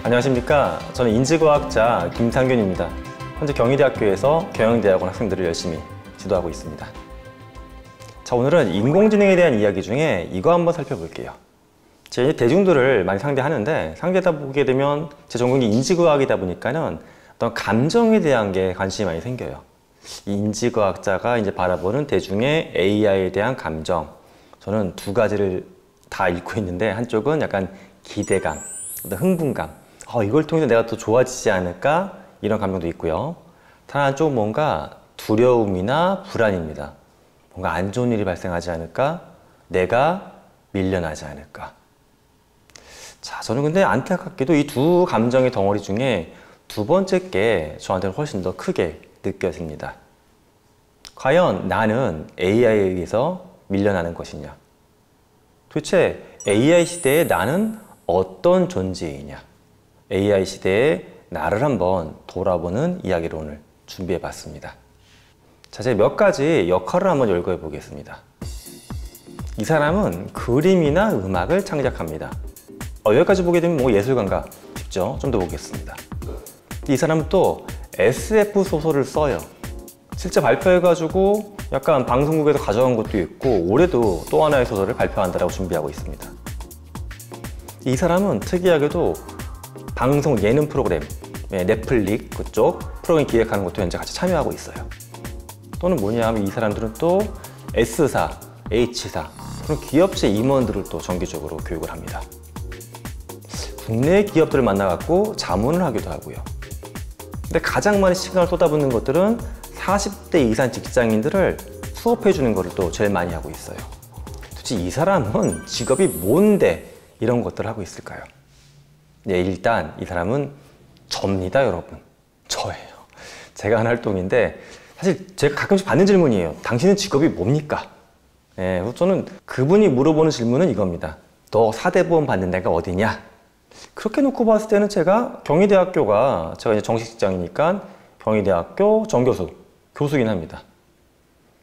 안녕하십니까. 저는 인지과학자 김상균입니다. 현재 경희대학교에서 경영대학원 학생들을 열심히 지도하고 있습니다. 자, 오늘은 인공지능에 대한 이야기 중에 이거 한번 살펴볼게요. 제가 대중들을 많이 상대하는데 상대하다 보게 되면 제 전공이 인지과학이다 보니까는 어떤 감정에 대한 게 관심이 많이 생겨요. 이 인지과학자가 이제 바라보는 대중의 AI에 대한 감정, 저는 두 가지를 다 읽고 있는데 한쪽은 약간 기대감, 어떤 흥분감, 이걸 통해서 내가 더 좋아지지 않을까 이런 감정도 있고요. 다른 한쪽은 뭔가 두려움이나 불안입니다. 뭔가 안 좋은 일이 발생하지 않을까, 내가 밀려나지 않을까. 자, 저는 근데 안타깝게도 이 두 감정의 덩어리 중에 두 번째 게 저한테는 훨씬 더 크게 느껴집니다. 과연 나는 AI에 의해서 밀려나는 것이냐? 도대체 AI 시대에 나는 어떤 존재이냐? AI 시대에 나를 한번 돌아보는 이야기를 오늘 준비해 봤습니다. 자, 제가 몇 가지 역할을 한번 열거해 보겠습니다. 이 사람은 그림이나 음악을 창작합니다. 여기까지 보게 되면 뭐 예술가인가 싶죠? 좀 더 보겠습니다. 이 사람은 또 SF 소설을 써요. 실제 발표해가지고 약간 방송국에서 가져간 것도 있고 올해도 또 하나의 소설을 발표한다라고 준비하고 있습니다. 이 사람은 특이하게도 방송 예능 프로그램, 넷플릭스 그쪽 프로그램 기획하는 것도 현재 같이 참여하고 있어요. 또는 뭐냐 하면 이 사람들은 또 S사, H사 그런 기업체 임원들을 또 정기적으로 교육을 합니다. 국내 기업들을 만나갖고 자문을 하기도 하고요. 근데 가장 많은 시간을 쏟아붓는 것들은 40대 이상 직장인들을 수업해주는 것을 또 제일 많이 하고 있어요. 도대체 이 사람은 직업이 뭔데 이런 것들을 하고 있을까요? 네, 일단 이 사람은 접니다, 여러분. 저예요. 제가 한 활동인데 사실 제가 가끔씩 받는 질문이에요. 당신은 직업이 뭡니까? 네, 그래서 저는 그분이 물어보는 질문은 이겁니다. 너 사대보험 받는 데가 어디냐? 그렇게 놓고 봤을 때는 제가 경희대학교가 제가 이제 정식 직장이니까 경희대학교 정교수, 교수긴 합니다.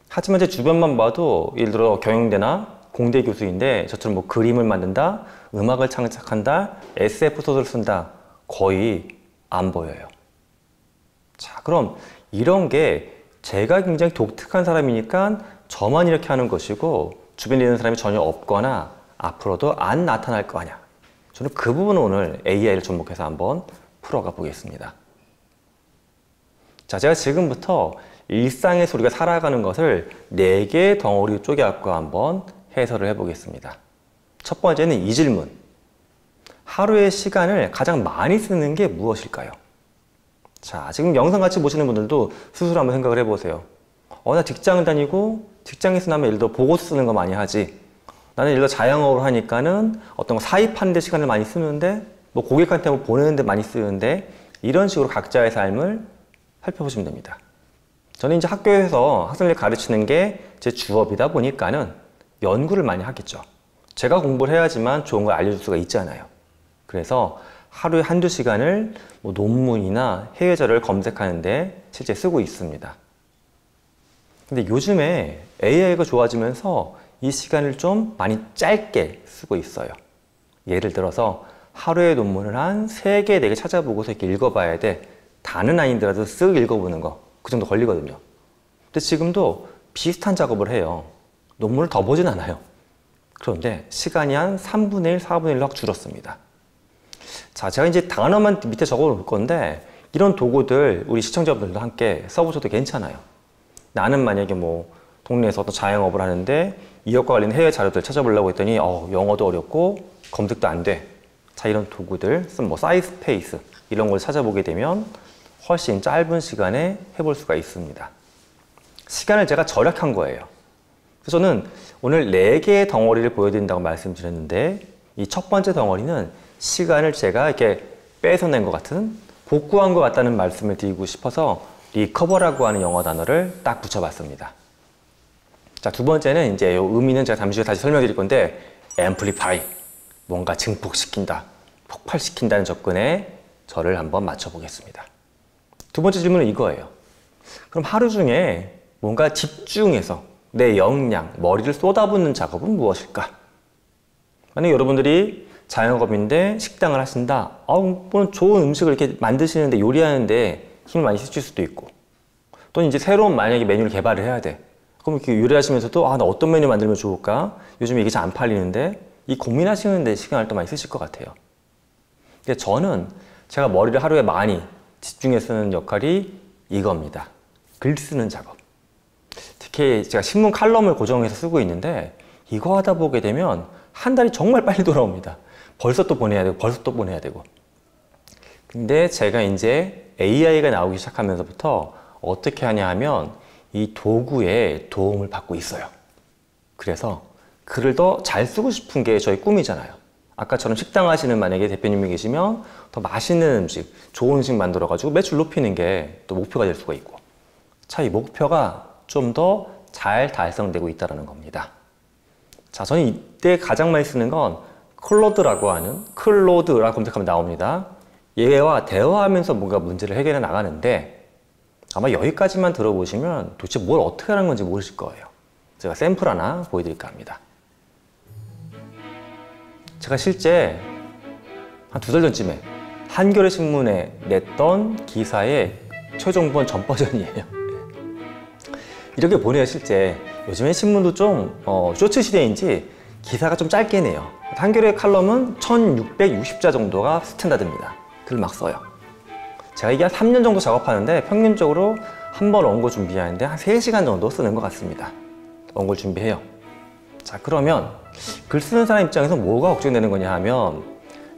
하지만 제 주변만 봐도 예를 들어 경영대나 공대 교수인데 저처럼 뭐 그림을 만든다, 음악을 창작한다, SF 소설을 쓴다 거의 안 보여요. 자, 그럼 이런 게 제가 굉장히 독특한 사람이니까 저만 이렇게 하는 것이고 주변에 있는 사람이 전혀 없거나 앞으로도 안 나타날 거 아니야. 저는 그 부분을 오늘 AI를 접목해서 한번 풀어가 보겠습니다. 자, 제가 지금부터 일상에서 우리가 살아가는 것을 4개의 덩어리 쪼개갖고 한번 해설을 해보겠습니다. 첫 번째는 이 질문. 하루의 시간을 가장 많이 쓰는 게 무엇일까요? 자, 지금 영상 같이 보시는 분들도 스스로 한번 생각을 해보세요. 나 직장을 다니고 직장에서 나면 예를 들어 보고서 쓰는 거 많이 하지. 나는 예를 들어 자영업을 하니까는 어떤 거 사입하는 데 시간을 많이 쓰는데 뭐 고객한테 뭐 보내는 데 많이 쓰는데 이런 식으로 각자의 삶을 살펴보시면 됩니다. 저는 이제 학교에서 학생들 가르치는 게 제 주업이다 보니까는 연구를 많이 하겠죠. 제가 공부를 해야지만 좋은 걸 알려줄 수가 있잖아요. 그래서 하루에 한두 시간을 뭐 논문이나 해외 자료를 검색하는데 실제 쓰고 있습니다. 근데 요즘에 AI가 좋아지면서 이 시간을 좀 많이 짧게 쓰고 있어요. 예를 들어서 하루에 논문을 한 3개, 4개 찾아보고서 이렇게 읽어봐야 돼. 다는 아니더라도 쓱 읽어보는 거. 그 정도 걸리거든요. 근데 지금도 비슷한 작업을 해요. 논문을 더 보진 않아요. 그런데 시간이 한 3분의 1, 4분의 1로 확 줄었습니다. 자, 제가 이제 단어만 밑에 적어 놓을 건데 이런 도구들 우리 시청자분들도 함께 써보셔도 괜찮아요. 나는 만약에 뭐 동네에서 어떤 자영업을 하는데 이것과 관련된 해외 자료들 찾아보려고 했더니 영어도 어렵고 검색도 안 돼. 자, 이런 도구들, 뭐 사이스페이스 이런 걸 찾아보게 되면 훨씬 짧은 시간에 해볼 수가 있습니다. 시간을 제가 절약한 거예요. 그래서 저는 오늘 4개의 덩어리를 보여드린다고 말씀드렸는데 이 첫 번째 덩어리는 시간을 제가 이렇게 뺏어낸 것 같은 복구한 것 같다는 말씀을 드리고 싶어서 리커버라고 하는 영어 단어를 딱 붙여봤습니다. 자, 두 번째는 이제 이 의미는 제가 잠시 후에 다시 설명드릴 건데 amplify, 뭔가 증폭시킨다, 폭발시킨다는 접근에 저를 한번 맞춰보겠습니다. 두 번째 질문은 이거예요. 그럼 하루 중에 뭔가 집중해서 내 역량, 머리를 쏟아붓는 작업은 무엇일까? 만약 여러분들이 자영업인데 식당을 하신다. 물론 좋은 음식을 이렇게 만드시는데 요리하는데 힘을 많이 쓰실 수도 있고, 또는 이제 새로운 만약에 메뉴를 개발을 해야 돼. 그럼 이렇게 요리하시면서도 나 어떤 메뉴 만들면 좋을까? 요즘에 이게 잘 안 팔리는데 이 고민하시는데 시간을 또 많이 쓰실 것 같아요. 근데 저는 제가 머리를 하루에 많이 집중해서 쓰는 역할이 이겁니다. 글 쓰는 작업. 특히 제가 신문 칼럼을 고정해서 쓰고 있는데 이거 하다 보게 되면 한 달이 정말 빨리 돌아옵니다. 벌써 또 보내야 되고 벌써 또 보내야 되고. 근데 제가 이제 AI가 나오기 시작하면서부터 어떻게 하냐 하면 이 도구에 도움을 받고 있어요. 그래서 글을 더 잘 쓰고 싶은 게 저희 꿈이잖아요. 아까처럼 식당 하시는 만약에 대표님이 계시면 더 맛있는 음식, 좋은 음식 만들어가지고 매출 높이는 게 또 목표가 될 수가 있고, 이 목표가 좀 더 잘 달성되고 있다는 겁니다. 자, 저는 이때 가장 많이 쓰는 건 클로드라고 하는, 클로드라고 검색하면 나옵니다. 얘와 대화하면서 뭔가 문제를 해결해 나가는데 아마 여기까지만 들어보시면 도대체 뭘 어떻게 하는 건지 모르실 거예요. 제가 샘플 하나 보여드릴까 합니다. 제가 실제 한 2달 전쯤에 한겨레 신문에 냈던 기사의 최종본 전 버전이에요. 이렇게 보내요. 실제 요즘엔 신문도 좀 쇼츠 시대인지 기사가 좀 짧게 내요. 한겨레 칼럼은 1660자 정도가 스탠다드입니다. 글 막 써요. 제가 이게 한 3년 정도 작업하는데 평균적으로 한 번 원고 준비하는데 한 3시간 정도 쓰는 것 같습니다. 원고를 준비해요. 자, 그러면 글 쓰는 사람 입장에서 뭐가 걱정되는 거냐 하면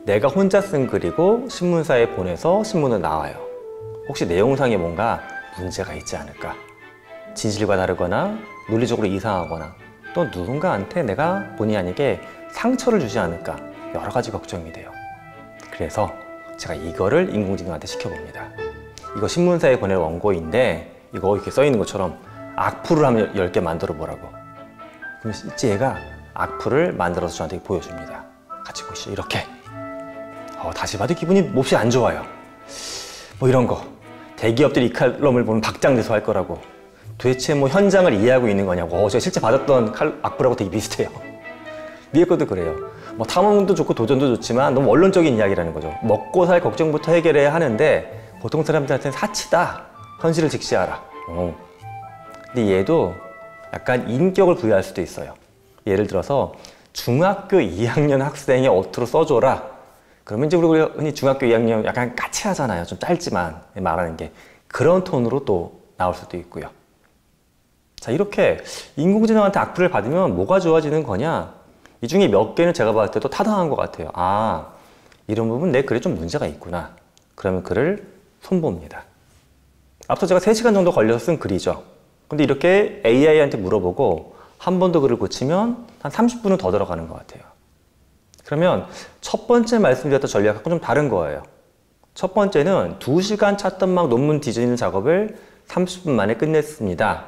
내가 혼자 쓴 글이고 신문사에 보내서 신문을 나와요. 혹시 내용상에 뭔가 문제가 있지 않을까? 진실과 다르거나 논리적으로 이상하거나 또 누군가한테 내가 본의 아니게 상처를 주지 않을까? 여러 가지 걱정이 돼요. 그래서 제가 이거를 인공지능한테 시켜봅니다. 이거 신문사에 보낼 원고인데 이거 이렇게 써 있는 것처럼 악플을 한번 10개 만들어 보라고. 그럼 실제 얘가 악플을 만들어서 저한테 보여줍니다. 같이 보시죠. 이렇게. 다시 봐도 기분이 몹시 안 좋아요. 뭐 이런 거. 대기업들이 이 칼럼을 보면 박장대소 할 거라고. 도대체 뭐 현장을 이해하고 있는 거냐고. 제가 실제 받았던 악플하고 되게 비슷해요. 위에 것도 그래요. 뭐 탐험도 좋고 도전도 좋지만 너무 원론적인 이야기라는 거죠. 먹고 살 걱정부터 해결해야 하는데 보통 사람들한테는 사치다. 현실을 직시하라. 근데 얘도 약간 인격을 부여할 수도 있어요. 예를 들어서 중학교 2학년 학생의 어투로 써줘라. 그러면 이제 우리가 흔히 중학교 2학년 약간 까칠하잖아요. 좀 짧지만 말하는 게. 그런 톤으로 또 나올 수도 있고요. 자, 이렇게 인공지능한테 악플을 받으면 뭐가 좋아지는 거냐? 이 중에 몇 개는 제가 봤을 때도 타당한 것 같아요. 이런 부분 내 글에 좀 문제가 있구나. 그러면 글을 손봅니다. 앞서 제가 3시간 정도 걸려서 쓴 글이죠. 근데 이렇게 AI한테 물어보고 한 번 더 글을 고치면 한 30분은 더 들어가는 것 같아요. 그러면 첫 번째 말씀드렸던 전략하고 좀 다른 거예요. 첫 번째는 2시간 찾던 막 논문 뒤지는 작업을 30분 만에 끝냈습니다.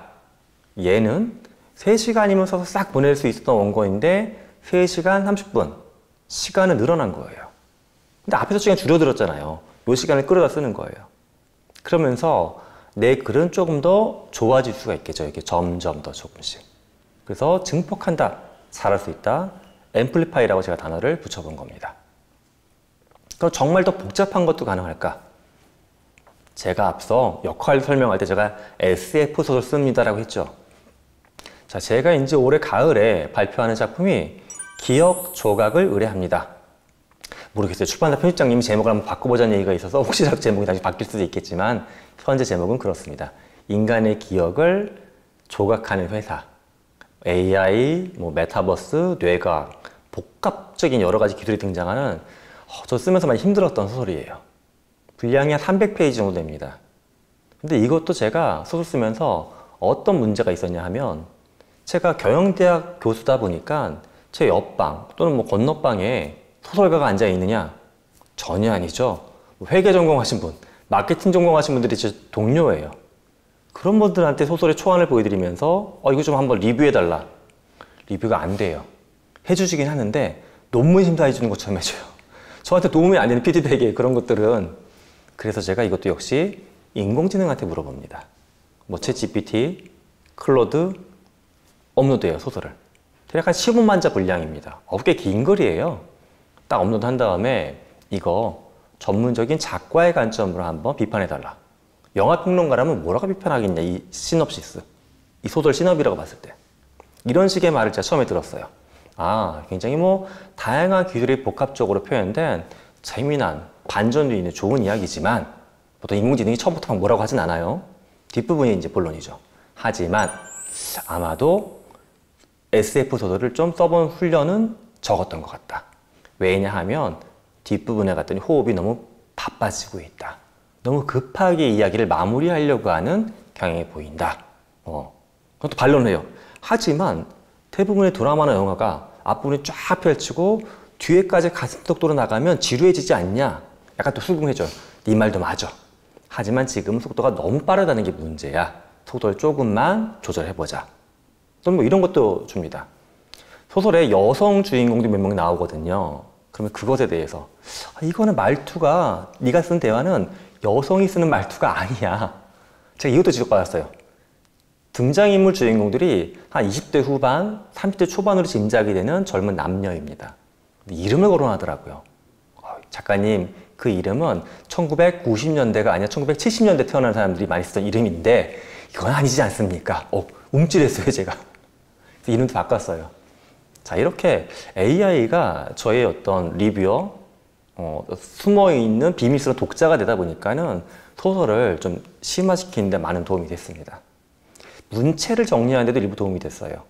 얘는 3시간이면 써서 싹 보낼 수 있었던 원고인데 3시간 30분. 시간은 늘어난 거예요. 근데 앞에서 시간 줄여들었잖아요. 이 시간을 끌어다 쓰는 거예요. 그러면서 내 글은 조금 더 좋아질 수가 있겠죠. 이렇게 점점 더 조금씩. 그래서 증폭한다. 잘할 수 있다. 앰플리파이라고 제가 단어를 붙여본 겁니다. 그럼 정말 더 복잡한 것도 가능할까? 제가 앞서 역할 설명할 때 제가 SF 소설 씁니다라고 했죠. 자, 제가 이제 올해 가을에 발표하는 작품이 기억 조각을 의뢰합니다. 모르겠어요. 출판사 편집장님이 제목을 한번 바꿔보자는 얘기가 있어서 혹시 제목이 다시 바뀔 수도 있겠지만 현재 제목은 그렇습니다. 인간의 기억을 조각하는 회사. AI, 메타버스, 뇌과학, 복합적인 여러 가지 기술이 등장하는 저 쓰면서 많이 힘들었던 소설이에요. 분량이 한 300페이지 정도 됩니다. 근데 이것도 제가 소설 쓰면서 어떤 문제가 있었냐 하면 제가 경영대학 교수다 보니까 제 옆방 또는 건너방에 소설가가 앉아 있느냐? 전혀 아니죠. 회계 전공하신 분, 마케팅 전공하신 분들이 제 동료예요. 그런 분들한테 소설의 초안을 보여드리면서 이거 좀 한번 리뷰해달라. 리뷰가 안 돼요. 해주시긴 하는데 논문 심사해주는 것처럼 해줘요. 저한테 도움이 안 되는 피드백에 그런 것들은. 그래서 제가 이것도 역시 인공지능한테 물어봅니다. 챗GPT, 클로드 업로드해요, 소설을. 대략 한 15만 자 분량입니다. 꽤 긴 글이에요. 딱 업로드 한 다음에 이거 전문적인 작가의 관점으로 한번 비판해달라. 영화평론가라면 뭐라고 비판하겠냐, 이 시놉시스. 이 소설 시놉이라고 봤을 때. 이런 식의 말을 제가 처음에 들었어요. 아, 굉장히 다양한 기술이 복합적으로 표현된 재미난, 반전도 있는 좋은 이야기지만, 보통 인공지능이 처음부터 막 뭐라고 하진 않아요. 뒷부분이 이제 본론이죠. 하지만, 아마도 SF 소설을 좀 써본 훈련은 적었던 것 같다. 왜냐하면, 뒷부분에 갔더니 호흡이 너무 바빠지고 있다. 너무 급하게 이야기를 마무리하려고 하는 경향이 보인다. 그것도 반론해요. 하지만 대부분의 드라마나 영화가 앞부분이 쫙 펼치고 뒤에까지 가슴속도로 나가면 지루해지지 않냐? 약간 또 수긍해줘요. 네 말도 맞아. 하지만 지금 속도가 너무 빠르다는 게 문제야. 속도를 조금만 조절해보자. 또는 이런 것도 줍니다. 소설에 여성 주인공도 몇 명 나오거든요. 그러면 그것에 대해서 이거는 말투가, 네가 쓴 대화는 여성이 쓰는 말투가 아니야. 제가 이것도 지적받았어요. 등장인물 주인공들이 한 20대 후반, 30대 초반으로 짐작이 되는 젊은 남녀입니다. 이름을 거론하더라고요. 작가님, 그 이름은 1990년대가 아니라 1970년대 태어난 사람들이 많이 쓰던 이름인데 이건 아니지 않습니까? 움찔했어요, 제가. 그래서 이름도 바꿨어요. 자, 이렇게 AI가 저의 어떤 리뷰어, 숨어있는 비밀스러운 독자가 되다 보니까는 소설을 좀 심화시키는 데 많은 도움이 됐습니다. 문체를 정리하는 데도 일부 도움이 됐어요.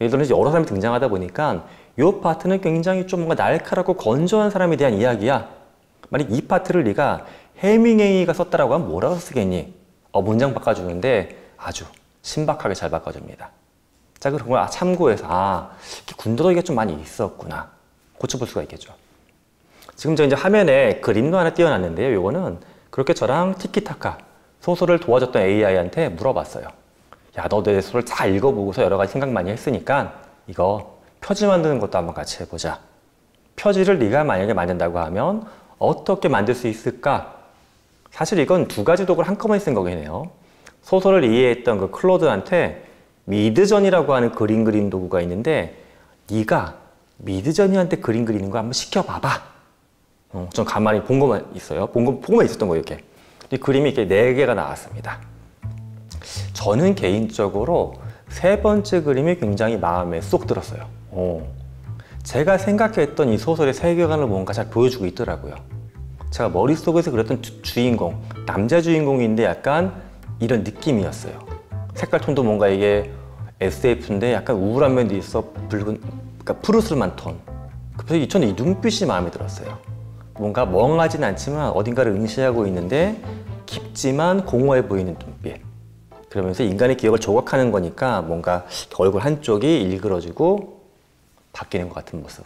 예를 들어 여러 사람이 등장하다 보니까 이 파트는 굉장히 좀 뭔가 날카롭고 건조한 사람에 대한 이야기야. 만약 이 파트를 네가 해밍웨이가 썼다라고 하면 뭐라고 쓰겠니? 문장 바꿔주는데 아주 신박하게 잘 바꿔줍니다. 자, 그런 걸 참고해서 이렇게 군더더기가 좀 많이 있었구나. 고쳐볼 수가 있겠죠. 지금 저 이제 화면에 그림도 하나 띄워놨는데요. 이거는 그렇게 저랑 티키타카 소설을 도와줬던 AI한테 물어봤어요. 야, 너 내 소설 다 읽어보고서 여러 가지 생각 많이 했으니까 이거 표지 만드는 것도 한번 같이 해보자. 표지를 네가 만약에 만든다고 하면 어떻게 만들 수 있을까? 사실 이건 두 가지 도구를 한꺼번에 쓴 거겠네요. 소설을 이해했던 그 클로드한테 미드저니라고 하는 그림 도구가 있는데 네가 미드저니한테 그림 그리는 거 한번 시켜봐봐. 전 가만히 본 것만 있어요. 보고만 있었던 거예요, 이렇게. 이 그림이 이렇게 4개가 나왔습니다. 저는 개인적으로 세 번째 그림이 굉장히 마음에 쏙 들었어요. 제가 생각했던 이 소설의 세계관을 뭔가 잘 보여주고 있더라고요. 제가 머릿속에서 그렸던 주인공, 남자 주인공인데 약간 이런 느낌이었어요. 색깔 톤도 뭔가 이게 SF인데 약간 우울한 면도 있어, 그러니까 푸르스름한 톤. 그래서 저는 이 눈빛이 마음에 들었어요. 뭔가 멍하진 않지만 어딘가를 응시하고 있는데 깊지만 공허해 보이는 눈빛. 그러면서 인간의 기억을 조각하는 거니까 뭔가 얼굴 한쪽이 일그러지고 바뀌는 것 같은 모습.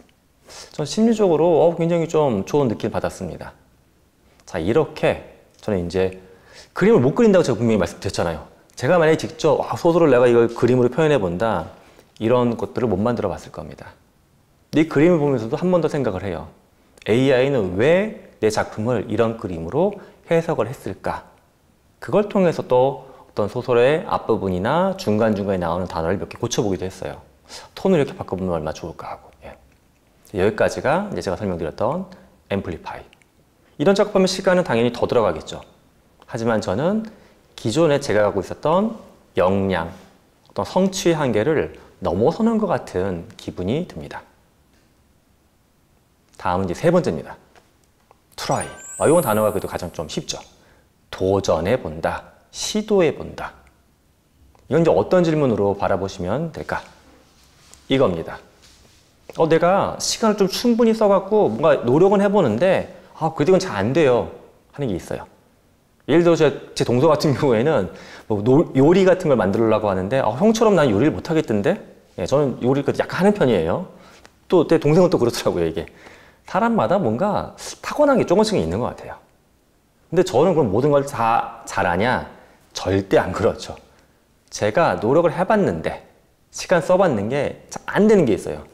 전 심리적으로 굉장히 좀 좋은 느낌을 받았습니다. 자, 이렇게 저는 이제 그림을 못 그린다고 제가 분명히 말씀드렸잖아요. 제가 만약에 직접 소설을 내가 이걸 그림으로 표현해 본다, 이런 것들을 못 만들어 봤을 겁니다. 이 그림을 보면서도 한 번 더 생각을 해요. AI는 왜 내 작품을 이런 그림으로 해석을 했을까? 그걸 통해서 또 어떤 소설의 앞부분이나 중간중간에 나오는 단어를 몇 개 고쳐보기도 했어요. 톤을 이렇게 바꿔보면 얼마나 좋을까 하고. 여기까지가 이제 제가 설명드렸던 앰플리파이. 이런 작업하면 시간은 당연히 더 들어가겠죠. 하지만 저는 기존에 제가 갖고 있었던 역량, 어떤 성취의 한계를 넘어서는 것 같은 기분이 듭니다. 다음은 이제 세 번째입니다. try. 이건 단어가 그래도 가장 좀 쉽죠. 도전해 본다, 시도해 본다. 이건 이제 어떤 질문으로 바라보시면 될까? 이겁니다. 내가 시간을 좀 충분히 써갖고 뭔가 노력은 해보는데 그래도 이건 잘 안 돼요 하는 게 있어요. 예를 들어 제 동서 같은 경우에는 요리 같은 걸 만들려고 하는데 형처럼 난 요리를 못 하겠던데? 저는 요리를 약간 하는 편이에요. 또 내 동생은 또 그렇더라고요. 이게 사람마다 뭔가 타고난 게 조금씩은 있는 것 같아요. 근데 저는 그럼 모든 걸 다 잘하냐? 절대 안 그렇죠. 제가 노력을 해봤는데 시간 써봤는 게 잘 안 되는 게 있어요.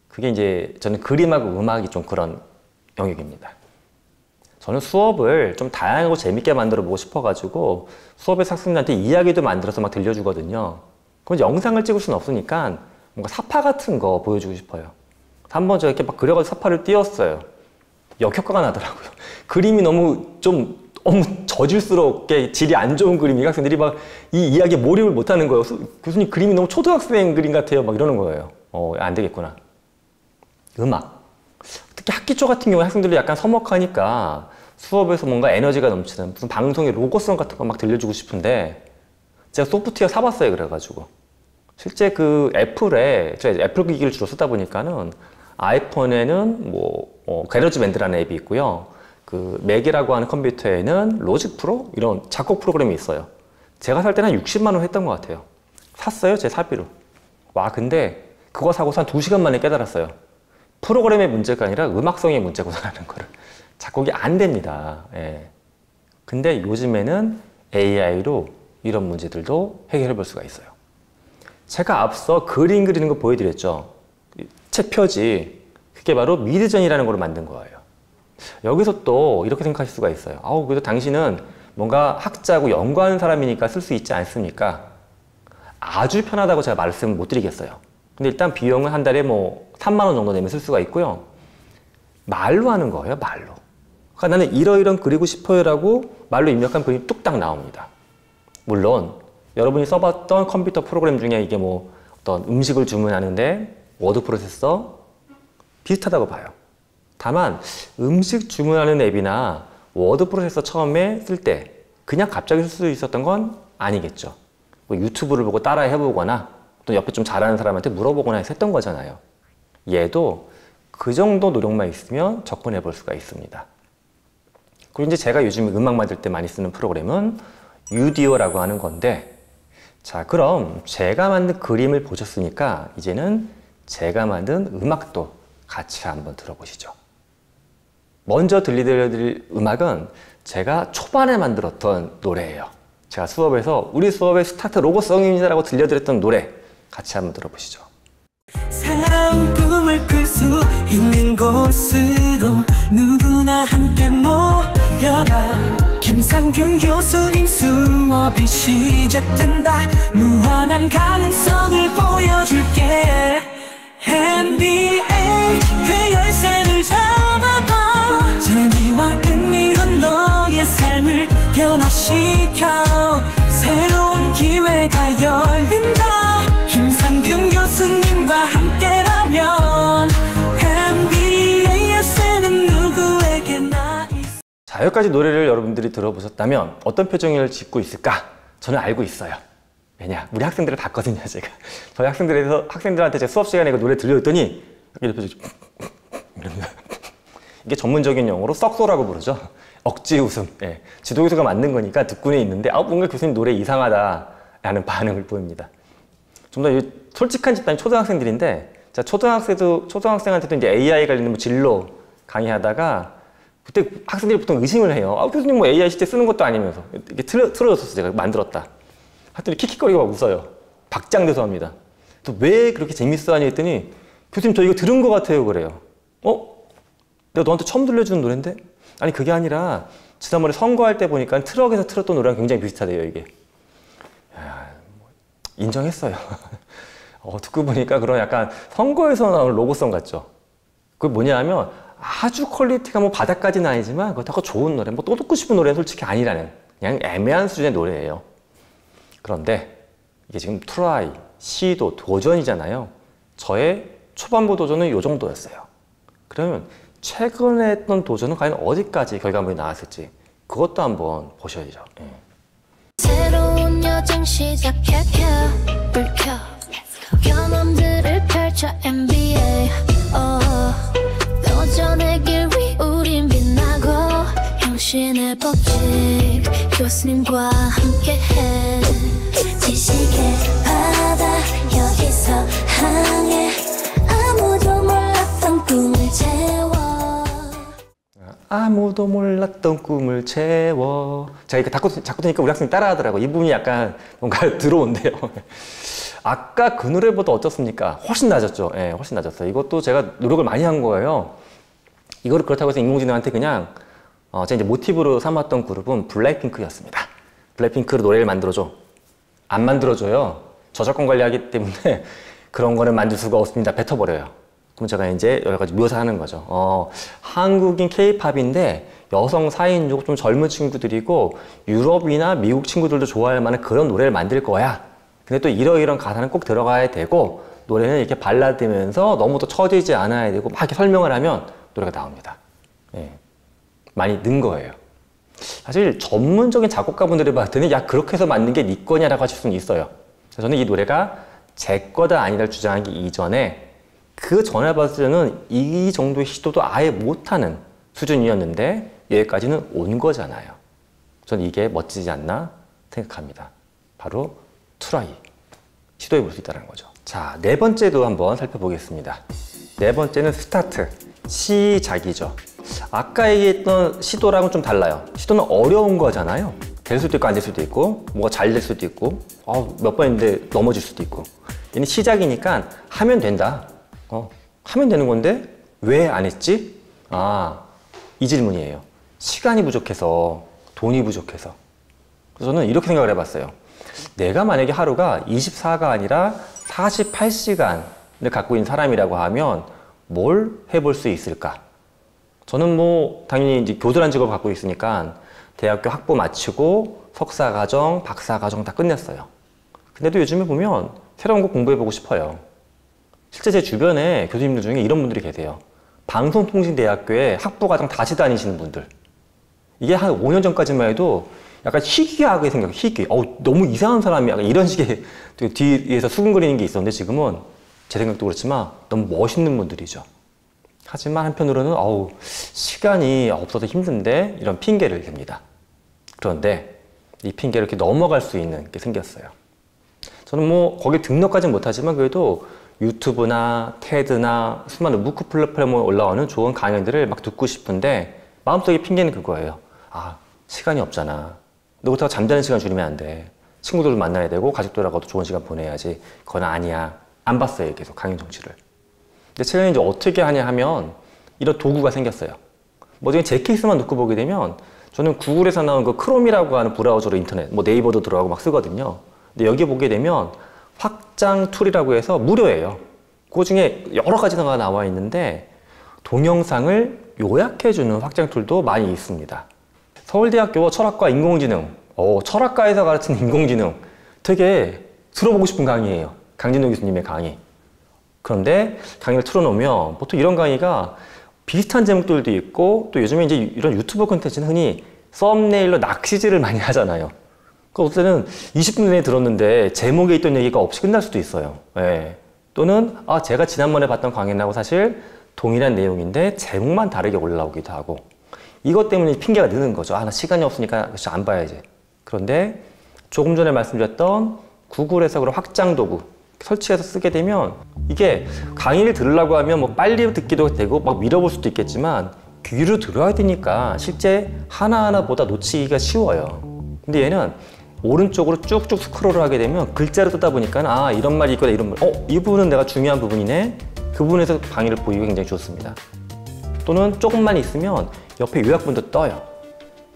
그게 이제 저는 그림하고 음악이 좀 그런 영역입니다. 저는 수업을 좀 다양하고 재밌게 만들어 보고 싶어가지고 수업에서 학생들한테 이야기도 만들어서 막 들려주거든요. 그럼 영상을 찍을 수는 없으니까 뭔가 사파 같은 거 보여주고 싶어요. 한번 제가 이렇게 막 그려가지고 서파를 띄웠어요. 역효과가 나더라고요. 그림이 너무 저질스럽게 질이 안 좋은 그림이 학생들이 막 이 이야기에 몰입을 못 하는 거예요. 교수님 그림이 너무 초등학생 그림 같아요. 막 이러는 거예요. 안 되겠구나. 음악. 특히 학기 초 같은 경우에 학생들이 약간 서먹하니까 수업에서 뭔가 에너지가 넘치는 무슨 방송의 로고송 같은 거 막 들려주고 싶은데 제가 소프트웨어 사봤어요. 그래가지고 실제 그 애플에 제가 애플 기기를 주로 쓰다 보니까는 아이폰에는 게러지밴드라는 앱이 있고요. 그 맥이라고 하는 컴퓨터에는 로직 프로 이런 작곡 프로그램이 있어요. 제가 살 때는 한 60만 원 했던 것 같아요. 샀어요, 제 사비로. 와, 근데 그거 사고서 한 2시간 만에 깨달았어요. 프로그램의 문제가 아니라 음악성의 문제구나라는 거를. 작곡이 안 됩니다. 예. 근데 요즘에는 AI로 이런 문제들도 해결해 볼 수가 있어요. 제가 앞서 그림 그리는 거 보여드렸죠. 책 표지. 그게 바로 미드전이라는 걸 만든 거예요. 여기서 또 이렇게 생각하실 수가 있어요. 그래도 당신은 뭔가 학자고 연구하는 사람이니까 쓸 수 있지 않습니까? 아주 편하다고 제가 말씀을 못 드리겠어요. 근데 일단 비용은 한 달에 3만 원 정도 내면 쓸 수가 있고요. 말로 하는 거예요, 말로. 그러니까 나는 이러이런 그리고 싶어요라고 말로 입력한 그림이 뚝딱 나옵니다. 물론 여러분이 써봤던 컴퓨터 프로그램 중에 이게 어떤 음식을 주문하는데 워드 프로세서 비슷하다고 봐요. 다만 음식 주문하는 앱이나 워드 프로세서 처음에 쓸 때 그냥 갑자기 쓸 수 있었던 건 아니겠죠. 유튜브를 보고 따라 해보거나 또 옆에 좀 잘하는 사람한테 물어보거나 해서 했던 거잖아요. 얘도 그 정도 노력만 있으면 접근해 볼 수가 있습니다. 그리고 이제 제가 요즘 음악 만들 때 많이 쓰는 프로그램은 유디오라고 하는 건데, 자, 그럼 제가 만든 그림을 보셨으니까 이제는 제가 만든 음악도 같이 한번 들어보시죠. 먼저 들려드릴 음악은 제가 초반에 만들었던 노래예요. 제가 수업에서 우리 수업의 스타트 로고송입니다라고 들려드렸던 노래 같이 한번 들어보시죠. 사랑 꿈을 꿀 수 있는 곳으로 누구나 함께 모여라. 김상균 교수님 수업이 시작된다. 무한한 가능성을 보여줄게. NBA 그 열쇠를 잡아봐. 재미와 의미로 너의 삶을 변화시켜. 새로운 기회가 열린다. 김상균 교수님과 함께라면 NBA 열쇠는 누구에게나 있어. 자, 여기까지 노래를 여러분들이 들어보셨다면 어떤 표정을 짓고 있을까? 저는 알고 있어요. 왜냐? 우리 학생들을 봤거든요, 제가. 저희 학생들한테 제 수업 시간에 그 노래 들려줬더니 이렇게 표정이 이럽니다. 이게 전문적인 용어로 썩소라고 부르죠. 억지 웃음. 예. 지도 교수가 만든 거니까 듣고는 있는데 뭔가 교수님 노래 이상하다라는 반응을 보입니다. 좀 더 솔직한 집단이 초등학생들인데, 자, 초등학생한테도 이제 AI 관련 진로 강의하다가 그때 학생들이 보통 의심을 해요. 교수님 AI 시대 쓰는 것도 아니면서 이렇게 틀어줬었어요. 제가 만들었다. 하여튼 킥킥거리고 막 웃어요. 박장대소합니다. 또 왜 그렇게 재밌어 하니 했더니 교수님 저 이거 들은 것 같아요. 그래요. 내가 너한테 처음 들려주는 노래인데? 아니 그게 아니라 지난번에 선거할 때 보니까 트럭에서 틀었던 노래랑 굉장히 비슷하대요. 이게. 인정했어요. 듣고 보니까 그런 약간 선거에서 나오는 로고송 같죠. 그게 뭐냐 하면 아주 퀄리티가 바닥까지는 아니지만 그렇다고 좋은 노래, 또 듣고 싶은 노래는 솔직히 아니라는 그냥 애매한 수준의 노래예요. 그런데 이게 지금 트라이, 시도, 도전이잖아요. 저의 초반부 도전은 이 정도였어요. 그러면 최근에 했던 도전은 과연 어디까지 결과물이 나왔을지 그것도 한번 보셔야죠. 새로운 여정 시작해 불켜 경험들을 펼쳐 NBA 도전의 길 위 우린 빛나고 형신의 법칙 교수님과 함께해 지식의 바다 여기서 항해 아무도 몰랐던 꿈을 채워. 아무도 몰랐던 꿈을 채워. 제가 이렇게 자꾸 드니까 우리 학생이 따라하더라고. 이 부분이 약간 뭔가 들어온대요. 아까 그 노래보다 어떻습니까? 훨씬 낮았죠. 예, 훨씬 낮았어요. 이것도 제가 노력을 많이 한 거예요. 이거를 그렇다고 해서 인공지능한테 그냥 제가 이제 모티브로 삼았던 그룹은 블랙핑크였습니다. 블랙핑크로 노래를 만들어줘. 안 만들어줘요. 저작권 관리하기 때문에 그런 거는 만들 수가 없습니다. 뱉어버려요. 그럼 제가 이제 여러 가지 묘사하는 거죠. 한국인 K-팝인데 여성 4인조 좀 젊은 친구들이고 유럽이나 미국 친구들도 좋아할 만한 그런 노래를 만들 거야. 근데 또 이러이러한 가사는 꼭 들어가야 되고 노래는 이렇게 발라드면서 너무 또 처지지 않아야 되고 막 이렇게 설명을 하면 노래가 나옵니다. 예. 많이 는 거예요. 사실 전문적인 작곡가분들이 봤을 때는 야 그렇게 해서 만든 게 네 거냐라고 하실 수는 있어요. 저는 이 노래가 제 거다 아니다를 주장하기 이전에 그 전에 봤을 때는 이 정도의 시도도 아예 못하는 수준이었는데 여기까지는 온 거잖아요. 저는 이게 멋지지 않나 생각합니다. 바로 트라이, 시도해 볼 수 있다는 거죠. 자, 네 번째도 한번 살펴보겠습니다. 네 번째는 스타트, 시작이죠. 아까 얘기했던 시도랑은 좀 달라요. 시도는 어려운 거잖아요. 될 수도 있고 안 될 수도 있고 뭐가 잘 될 수도 있고 몇 번인데 넘어질 수도 있고 얘는 시작이니까 하면 된다. 하면 되는 건데 왜 안 했지? 이 질문이에요. 시간이 부족해서, 돈이 부족해서. 그래서 저는 이렇게 생각을 해봤어요. 내가 만약에 하루가 24가 아니라 48시간을 갖고 있는 사람이라고 하면 뭘 해볼 수 있을까? 저는 뭐 당연히 이제 교수란 직업을 갖고 있으니까 대학교 학부 마치고 석사과정, 박사과정 다 끝냈어요. 근데도 요즘에 보면 새로운 거 공부해보고 싶어요. 실제 제 주변에 교수님들 중에 이런 분들이 계세요. 방송통신대학교에 학부과정 다시 다니시는 분들. 이게 한 5년 전까지만 해도 약간 희귀하게 생각해요. 희귀. 너무 이상한 사람이 약간 이런 식의 뒤에서 수근거리는 게 있었는데 지금은 제 생각도 그렇지만 너무 멋있는 분들이죠. 하지만 한편으로는 시간이 없어서 힘든데 이런 핑계를 댑니다. 그런데 이 핑계를 이렇게 넘어갈 수 있는 게 생겼어요. 저는 뭐 거기 등록까지는 못하지만 그래도 유튜브나 테드나 수많은 무크 플랫폼에 올라오는 좋은 강연들을 막 듣고 싶은데 마음속에 핑계는 그거예요. 시간이 없잖아. 너 그렇다고 잠자는 시간 줄이면 안 돼. 친구들도 만나야 되고 가족들하고도 좋은 시간 보내야지. 그건 아니야. 안 봤어요. 계속 강연 정치를. 근데 최근에 이제 어떻게 하냐 하면 이런 도구가 생겼어요. 뭐 중에 제 케이스만 놓고 보게 되면 저는 구글에서 나온 그 크롬이라고 하는 브라우저로 인터넷, 뭐 네이버도 들어가고 막 쓰거든요. 근데 여기 보게 되면 확장 툴이라고 해서 무료예요. 그 중에 여러 가지가 나와 있는데 동영상을 요약해주는 확장 툴도 많이 있습니다. 서울대학교 철학과 인공지능, 철학과에서 가르치는 인공지능 되게 들어보고 싶은 강의예요. 강진호 교수님의 강의. 그런데 강의를 틀어놓으면 보통 이런 강의가 비슷한 제목들도 있고 또 요즘에 이제 이런 유튜브 콘텐츠는 흔히 썸네일로 낚시질을 많이 하잖아요. 그 어떨 때는 20분 내에 들었는데 제목에 있던 얘기가 없이 끝날 수도 있어요. 예. 또는 제가 지난번에 봤던 강의하고 사실 동일한 내용인데 제목만 다르게 올라오기도 하고 이것 때문에 핑계가 느는 거죠. 나 시간이 없으니까 안 봐야지. 그런데 조금 전에 말씀드렸던 구글에서 그런 확장 도구 설치해서 쓰게 되면 이게 강의를 들으려고 하면 뭐 빨리 듣기도 되고 막 밀어볼 수도 있겠지만 귀로 들어야 되니까 실제 하나하나보다 놓치기가 쉬워요. 근데 얘는 오른쪽으로 쭉쭉 스크롤을 하게 되면 글자로 뜨다 보니까 이런 말이 있구나 이런 말 이 부분은 내가 중요한 부분이네. 그 부분에서 강의를 보기가 굉장히 좋습니다. 또는 조금만 있으면 옆에 요약본도 떠요.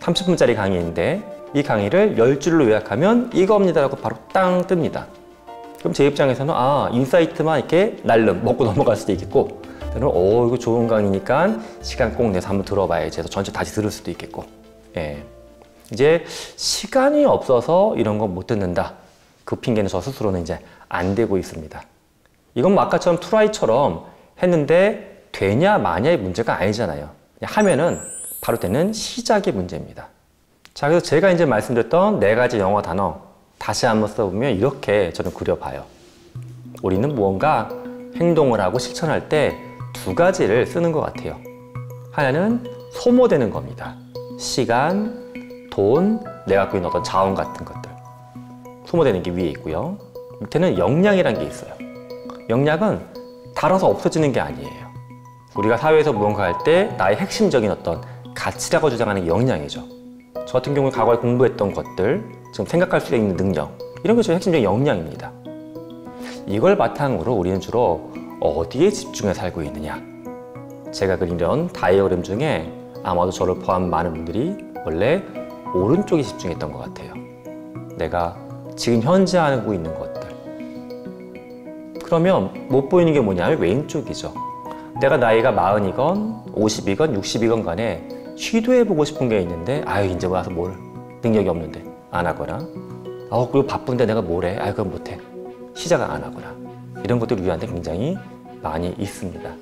30분짜리 강의인데 이 강의를 10줄로 요약하면 이겁니다 라고 바로 땅 뜹니다. 그럼 제 입장에서는 인사이트만 이렇게 날름 먹고 넘어갈 수도 있겠고 저는 이거 좋은 강의니까 시간 꼭 내서 한번 들어봐야지 해서 전체 다시 들을 수도 있겠고 이제 시간이 없어서 이런 거 못 듣는다. 그 핑계는 저 스스로는 이제 안 되고 있습니다. 이건 뭐 아까처럼 트라이처럼 했는데 되냐 마냐의 문제가 아니잖아요. 그냥 하면은 바로 되는 시작의 문제입니다. 자, 그래서 제가 이제 말씀드렸던 4가지 영어 단어 다시 한번 써보면 이렇게 저는 그려봐요. 우리는 무언가 행동을 하고 실천할 때 2가지를 쓰는 것 같아요. 하나는 소모되는 겁니다. 시간, 돈, 내가 갖고 있는 어떤 자원 같은 것들. 소모되는 게 위에 있고요. 밑에는 역량이라는 게 있어요. 역량은 달아서 없어지는 게 아니에요. 우리가 사회에서 무언가 할 때 나의 핵심적인 어떤 가치라고 주장하는 게 역량이죠. 저 같은 경우는 과거에 공부했던 것들, 지금 생각할 수 있는 능력, 이런 게 저의 핵심적인 역량입니다. 이걸 바탕으로 우리는 주로 어디에 집중해 살고 있느냐. 제가 그린 이런 다이어그램 중에 아마도 저를 포함한 많은 분들이 원래 오른쪽에 집중했던 것 같아요. 내가 지금 현재 하고 있는 것들. 그러면 못 보이는 게 뭐냐면 왼쪽이죠. 내가 나이가 40이건 50이건 60이건 간에 시도해보고 싶은 게 있는데 아유 이제 와서 뭘 능력이 없는데 안 하거나 그리고 바쁜데 내가 뭘 해? 그건 못해. 시작을 안 하거나 이런 것들이 우리한테 굉장히 많이 있습니다.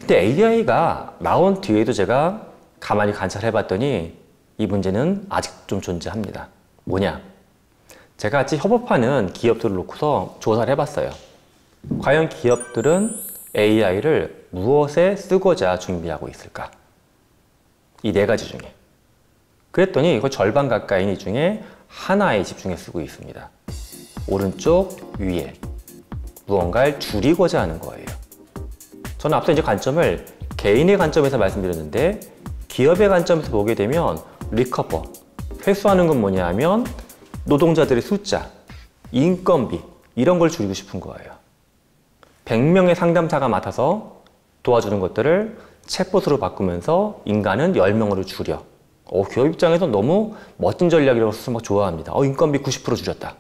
근데 AI가 나온 뒤에도 제가 가만히 관찰해봤더니 이 문제는 아직 좀 존재합니다. 뭐냐? 제가 같이 협업하는 기업들을 놓고서 조사를 해봤어요. 과연 기업들은 AI를 무엇에 쓰고자 준비하고 있을까? 이 네 가지 중에. 그랬더니 그 절반 가까이는 이 중에 하나에 집중해 쓰고 있습니다. 오른쪽 위에 무언가를 줄이고자 하는 거예요. 저는 앞서 이제 관점을 개인의 관점에서 말씀드렸는데 기업의 관점에서 보게 되면 리커버, 회수하는 건 뭐냐 하면 노동자들의 숫자, 인건비 이런 걸 줄이고 싶은 거예요. 100명의 상담사가 맡아서 도와주는 것들을 챗봇으로 바꾸면서 인간은 10명으로 줄여. 기업 입장에서 너무 멋진 전략이라고 해서 막 좋아합니다. 인건비 90% 줄였다.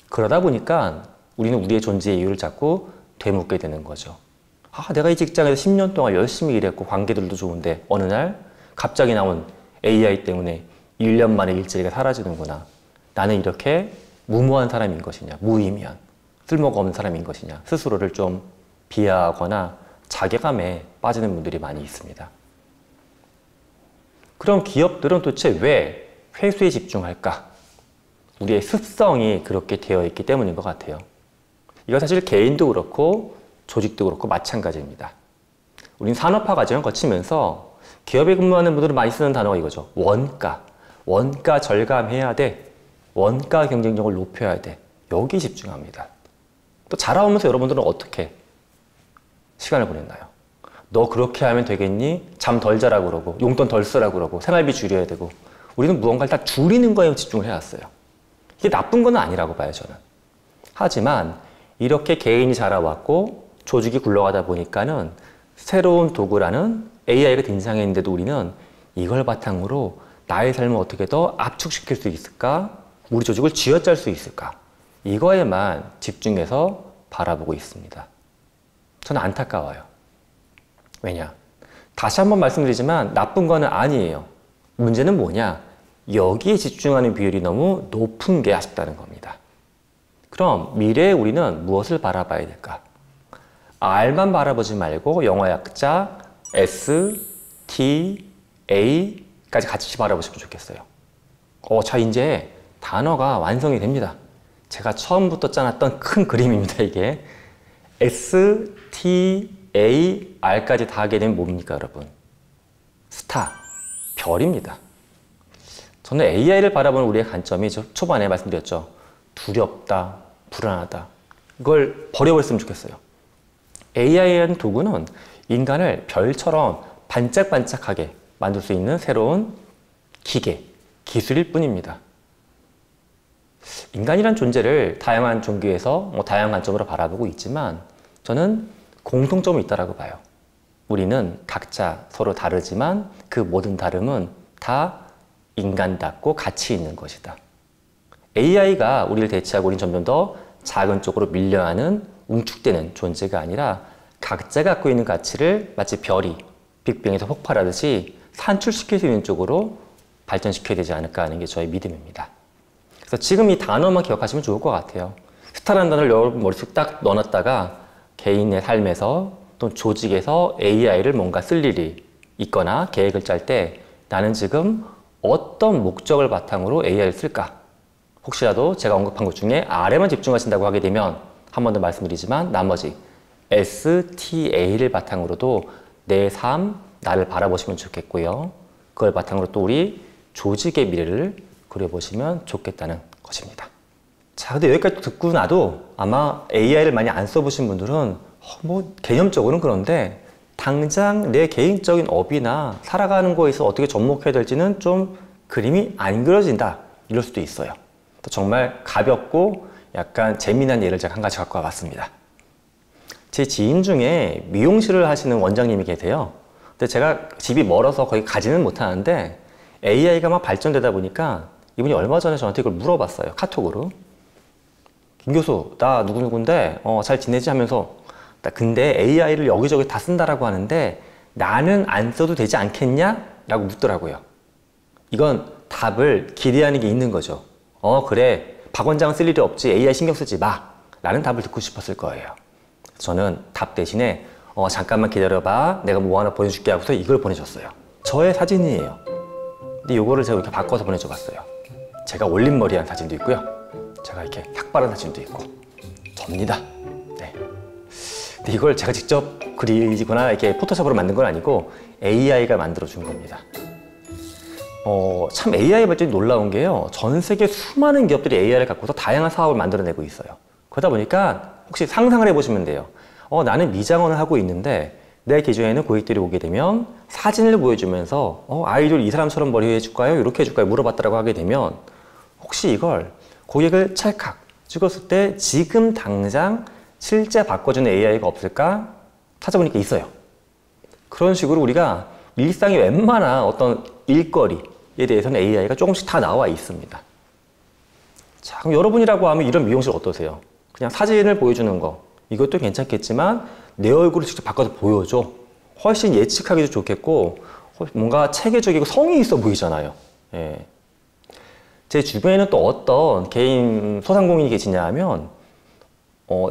그러다 보니까 우리는 우리의 존재의 이유를 자꾸 되묻게 되는 거죠. 내가 이 직장에서 10년 동안 열심히 일했고 관계들도 좋은데 어느 날 갑자기 나온 AI 때문에 1년 만에 일자리가 사라지는구나. 나는 이렇게 무모한 사람인 것이냐, 무의미한, 쓸모가 없는 사람인 것이냐, 스스로를 좀 비하하거나 자괴감에 빠지는 분들이 많이 있습니다. 그럼 기업들은 도대체 왜 회수에 집중할까? 우리의 습성이 그렇게 되어 있기 때문인 것 같아요. 이거 사실 개인도 그렇고 조직도 그렇고 마찬가지입니다. 우린 산업화 과정을 거치면서 기업에 근무하는 분들은 많이 쓰는 단어가 이거죠. 원가. 원가 절감해야 돼. 원가 경쟁력을 높여야 돼. 여기 집중합니다. 또 자라오면서 여러분들은 어떻게 시간을 보냈나요? 너 그렇게 하면 되겠니? 잠 덜 자라고 그러고 용돈 덜 쓰라고 그러고 생활비 줄여야 되고 우리는 무언가를 다 줄이는 거에 집중을 해왔어요. 이게 나쁜 건 아니라고 봐요, 저는. 하지만 이렇게 개인이 자라왔고 조직이 굴러가다 보니까는 새로운 도구라는 AI가 등장했는데도 우리는 이걸 바탕으로 나의 삶을 어떻게 더 압축시킬 수 있을까? 우리 조직을 쥐어짤 수 있을까? 이거에만 집중해서 바라보고 있습니다. 저는 안타까워요. 왜냐? 다시 한번 말씀드리지만 나쁜 거는 아니에요. 문제는 뭐냐? 여기에 집중하는 비율이 너무 높은 게 아쉽다는 겁니다. 그럼 미래에 우리는 무엇을 바라봐야 될까? R만 바라보지 말고 영어 약자 S, T, A까지 같이 바라보시면 좋겠어요. 자, 이제 단어가 완성이 됩니다. 제가 처음부터 짜놨던 큰 그림입니다, 이게. S, T, A, R까지 다 하게 되면 뭡니까, 여러분? 스타, 별입니다. 저는 AI를 바라보는 우리의 관점이 초반에 말씀드렸죠. 두렵다, 불안하다. 이걸 버려버렸으면 좋겠어요. AI라는 도구는 인간을 별처럼 반짝반짝하게 만들 수 있는 새로운 기계, 기술일 뿐입니다. 인간이란 존재를 다양한 종교에서 다양한 관점으로 바라보고 있지만 저는 공통점이 있다고 봐요. 우리는 각자 서로 다르지만 그 모든 다름은 다 인간답고 가치 있는 것이다. AI가 우리를 대체하고 우리는 점점 더 작은 쪽으로 밀려하는 웅축되는 존재가 아니라 각자 갖고 있는 가치를 마치 별이 빅뱅에서 폭발하듯이 산출시킬 수 있는 쪽으로 발전시켜야 되지 않을까 하는 게 저의 믿음입니다. 그래서 지금 이 단어만 기억하시면 좋을 것 같아요. 스타라는 단어를 여러분 머릿속에 딱 넣어놨다가 개인의 삶에서 또 조직에서 AI를 뭔가 쓸 일이 있거나 계획을 짤 때 나는 지금 어떤 목적을 바탕으로 AI를 쓸까? 혹시라도 제가 언급한 것 중에 R에만 집중하신다고 하게 되면 한 번 더 말씀드리지만 나머지 S, T, A를 바탕으로도 내 삶, 나를 바라보시면 좋겠고요. 그걸 바탕으로 또 우리 조직의 미래를 그려보시면 좋겠다는 것입니다. 자, 근데 여기까지 듣고 나도 아마 AI를 많이 안 써보신 분들은 개념적으로는 그런데 당장 내 개인적인 업이나 살아가는 거에서 어떻게 접목해야 될지는 좀 그림이 안 그려진다 이럴 수도 있어요. 정말 가볍고 약간 재미난 예를 제가 한 가지 갖고 와봤습니다. 제 지인 중에 미용실을 하시는 원장님이 계세요. 근데 제가 집이 멀어서 거기 가지는 못하는데 AI가 막 발전되다 보니까 이분이 얼마 전에 저한테 이걸 물어봤어요. 카톡으로. 김 교수, 나 누구누구인데 잘 지내지 하면서 근데 AI를 여기저기 다 쓴다라고 하는데 나는 안 써도 되지 않겠냐? 라고 묻더라고요. 이건 답을 기대하는 게 있는 거죠. 그래. 박 원장은 쓸 일이 없지. AI 신경 쓰지 마. 라는 답을 듣고 싶었을 거예요. 저는 답 대신에 잠깐만 기다려봐. 내가 뭐 하나 보내줄게 하고서 이걸 보내줬어요. 저의 사진이에요. 근데 이거를 제가 이렇게 바꿔서 보내줘 봤어요. 제가 올림머리한 사진도 있고요. 제가 이렇게 탁 바른 사진도 있고. 접니다. 네. 근데 이걸 제가 직접 그리거나 이렇게 포토샵으로 만든 건 아니고 AI가 만들어준 겁니다. 참 AI 발전이 놀라운 게요. 전 세계 수많은 기업들이 AI를 갖고서 다양한 사업을 만들어내고 있어요. 그러다 보니까 혹시 상상을 해보시면 돼요. 나는 미장원을 하고 있는데 내 계정에는 고객들이 오게 되면 사진을 보여주면서 아이돌 이 사람처럼 머리 해줄까요? 이렇게 해줄까요? 물어봤다라고 하게 되면 혹시 이걸 고객을 찰칵 찍었을 때 지금 당장 실제 바꿔주는 AI가 없을까? 찾아보니까 있어요. 그런 식으로 우리가 일상의 웬만한 어떤 일거리에 대해서는 AI가 조금씩 다 나와 있습니다. 자, 그럼 여러분이라고 하면 이런 미용실 어떠세요? 그냥 사진을 보여주는 거 이것도 괜찮겠지만 내 얼굴을 직접 바꿔서 보여줘. 훨씬 예측하기도 좋겠고 뭔가 체계적이고 성의 있어 보이잖아요. 예. 제 주변에는 또 어떤 개인 소상공인이 계시냐 하면